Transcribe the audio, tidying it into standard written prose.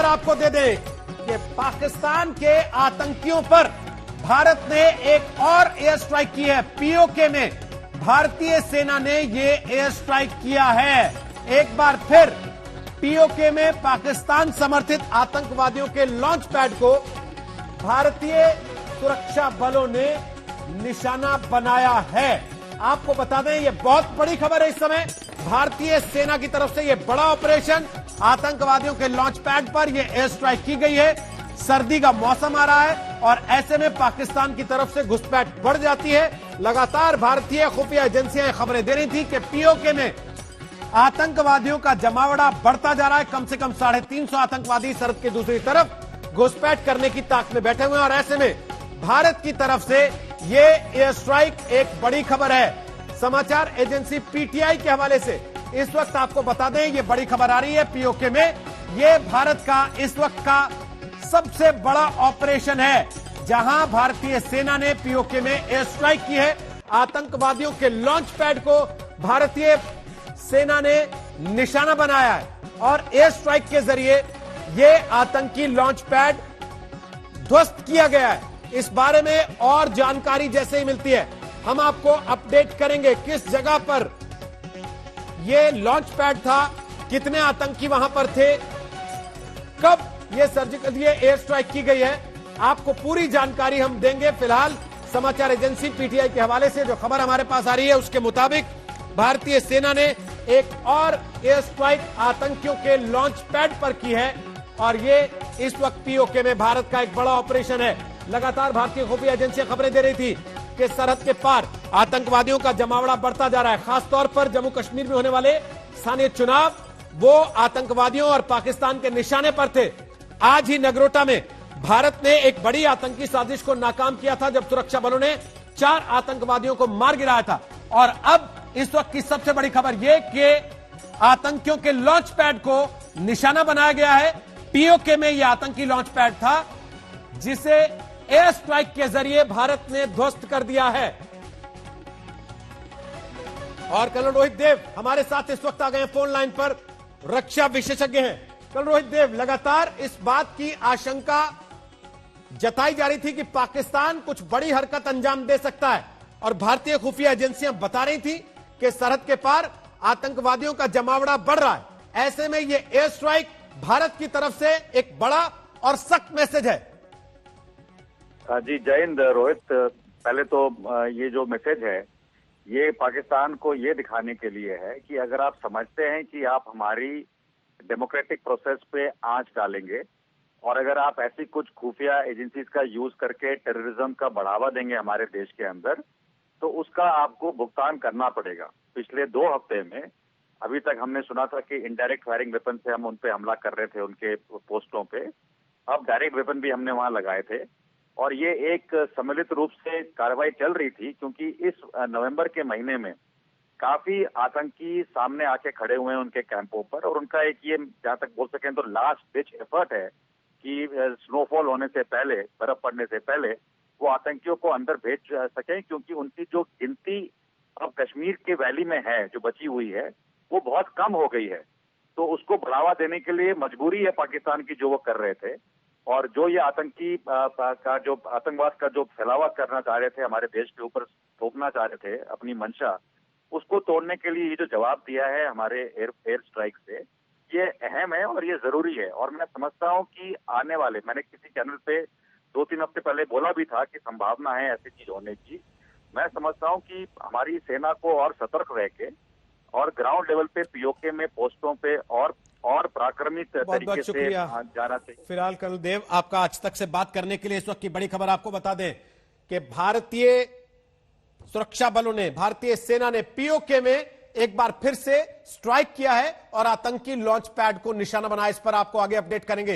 खबर आपको दे दें कि पाकिस्तान के आतंकियों पर भारत ने एक और एयर स्ट्राइक की है। पीओके में भारतीय सेना ने यह एयर स्ट्राइक किया है। एक बार फिर पीओके में पाकिस्तान समर्थित आतंकवादियों के लॉन्च पैड को भारतीय सुरक्षा बलों ने निशाना बनाया है। आपको बता दें, यह बहुत बड़ी खबर है। इस समय भारतीय सेना की तरफ से यह बड़ा ऑपरेशन, आतंकवादियों के लॉन्च पैड पर यह एयर स्ट्राइक की गई है। सर्दी का मौसम आ रहा है और ऐसे में पाकिस्तान की तरफ से घुसपैठ बढ़ जाती है। लगातार भारतीय खुफिया एजेंसियां खबरें दे रही थी कि पीओके में आतंकवादियों का जमावड़ा बढ़ता जा रहा है। कम से कम 350 आतंकवादी सरहद की दूसरी तरफ घुसपैठ करने की ताक में बैठे हुए हैं और ऐसे में भारत की तरफ से यह एयर स्ट्राइक एक बड़ी खबर है। समाचार एजेंसी पीटीआई के हवाले से इस वक्त आपको बता दें, यह बड़ी खबर आ रही है। पीओके में यह भारत का इस वक्त का सबसे बड़ा ऑपरेशन है, जहां भारतीय सेना ने पीओके में एयर स्ट्राइक की है। आतंकवादियों के लॉन्च पैड को भारतीय सेना ने निशाना बनाया है और एयर स्ट्राइक के जरिए यह आतंकी लॉन्च पैड ध्वस्त किया गया है। इस बारे में और जानकारी जैसे ही मिलती है हम आपको अपडेट करेंगे। किस जगह पर यह लॉन्च पैड था, कितने आतंकी वहां पर थे, कब यह सर्जिकल एयर स्ट्राइक की गई है, आपको पूरी जानकारी हम देंगे। फिलहाल समाचार एजेंसी पीटीआई के हवाले से जो खबर हमारे पास आ रही है उसके मुताबिक भारतीय सेना ने एक और एयर स्ट्राइक आतंकियों के लॉन्च पैड पर की है और यह इस वक्त पीओके में भारत का एक बड़ा ऑपरेशन है। लगातार भारतीय खुफिया एजेंसियां खबरें दे रही थी कि सरहद के पार आतंकवादियों का जमावड़ा बढ़ता जा रहा है। खासतौर पर जम्मू कश्मीर में होने वाले स्थानीय चुनाव वो आतंकवादियों और पाकिस्तान के निशाने पर थे। आज ही नगरोटा में भारत ने एक बड़ी आतंकी साजिश को नाकाम किया था, जब सुरक्षा बलों ने 4 आतंकवादियों को मार गिराया था। और अब इस वक्त की सबसे बड़ी खबर यह कि आतंकियों के लॉन्च पैड को निशाना बनाया गया है। पीओके में यह आतंकी लॉन्च पैड था जिसे एयर स्ट्राइक के जरिए भारत ने ध्वस्त कर दिया है। और कर्नल रोहित देव हमारे साथ इस वक्त आ गए फोन लाइन पर, रक्षा विशेषज्ञ हैं। कर्नल रोहित देव, लगातार इस बात की आशंका जताई जा रही थी कि पाकिस्तान कुछ बड़ी हरकत अंजाम दे सकता है और भारतीय खुफिया एजेंसियां बता रही थी कि सरहद के पार आतंकवादियों का जमावड़ा बढ़ रहा है। ऐसे में यह एयर स्ट्राइक भारत की तरफ से एक बड़ा और सख्त मैसेज है। जी जय हिंद रोहित। पहले तो ये जो मैसेज है ये पाकिस्तान को ये दिखाने के लिए है कि अगर आप समझते हैं कि आप हमारी डेमोक्रेटिक प्रोसेस पे आंच डालेंगे और अगर आप ऐसी कुछ खुफिया एजेंसीज का यूज करके टेररिज्म का बढ़ावा देंगे हमारे देश के अंदर, तो उसका आपको भुगतान करना पड़ेगा। पिछले 2 हफ्ते में अभी तक हमने सुना था कि इनडायरेक्ट फायरिंग वेपन से हम उन पे हमला कर रहे थे, उनके पोस्टों पे। अब डायरेक्ट वेपन भी हमने वहां लगाए थे और ये एक सम्मिलित रूप से कार्रवाई चल रही थी, क्योंकि इस नवंबर के महीने में काफी आतंकी सामने आके खड़े हुए हैं उनके कैंपों पर और उनका एक ये, जहां तक बोल सकें तो लास्ट डिच एफर्ट है कि स्नोफॉल होने से पहले, बर्फ पड़ने से पहले वो आतंकियों को अंदर भेज सकें, क्योंकि उनकी जो गिनती अब कश्मीर के वैली में है जो बची हुई है वो बहुत कम हो गई है। तो उसको बढ़ावा देने के लिए मजबूरी है पाकिस्तान की जो वो कर रहे थे। और जो ये आतंकी का जो आतंकवाद का जो फैलावा करना चाह रहे थे, हमारे देश के ऊपर थोपना चाह रहे थे अपनी मंशा, उसको तोड़ने के लिए ये जो जवाब दिया है हमारे एयर स्ट्राइक से, ये अहम है और ये जरूरी है। और मैं समझता हूँ कि आने वाले, मैंने किसी चैनल पे 2-3 हफ्ते पहले बोला भी था कि संभावना है ऐसी चीज होने की। मैं समझता हूँ कि हमारी सेना को और सतर्क रह के और ग्राउंड लेवल पे पीओके में पोस्टों पे और पराक्रमी तरीके से जाना चाहिए। फिलहाल कर्नल देव, आपका आज तक से बात करने के लिए इस वक्त की बड़ी खबर आपको बता दें कि भारतीय सुरक्षा बलों ने, भारतीय सेना ने पीओके में एक बार फिर से स्ट्राइक किया है और आतंकी लॉन्च पैड को निशाना बनाया। इस पर आपको आगे अपडेट करेंगे।